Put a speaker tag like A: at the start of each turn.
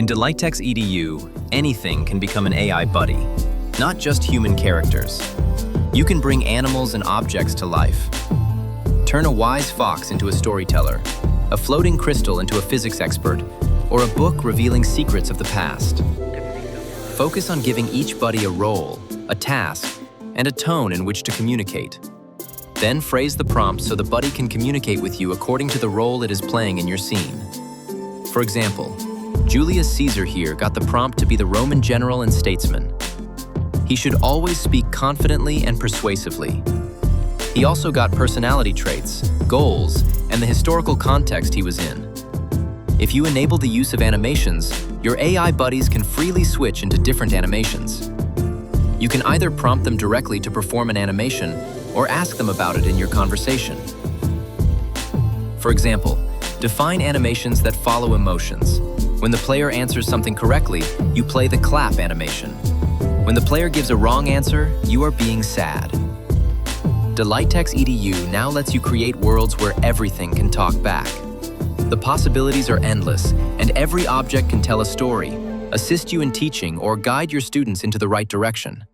A: Delightex Edu, anything can become an AI buddy, not just human characters. You can bring animals and objects to life. Turn a wise fox into a storyteller, a floating crystal into a physics expert, or a book revealing secrets of the past. Focus on giving each buddy a role, a task, and a tone in which to communicate. Then phrase the prompt so the buddy can communicate with you according to the role it is playing in your scene. For example, Julius Caesar here got the prompt to be the Roman general and statesman. He should always speak confidently and persuasively. He also got personality traits, goals, and the historical context he was in. If you enable the use of animations, your AI buddies can freely switch into different animations. You can either prompt them directly to perform an animation or ask them about it in your conversation. For example, define animations that follow emotions. When the player answers something correctly, you play the clap animation. When the player gives a wrong answer, you are being sad. Delightex Edu now lets you create worlds where everything can talk back. The possibilities are endless, and every object can tell a story, assist you in teaching, or guide your students into the right direction.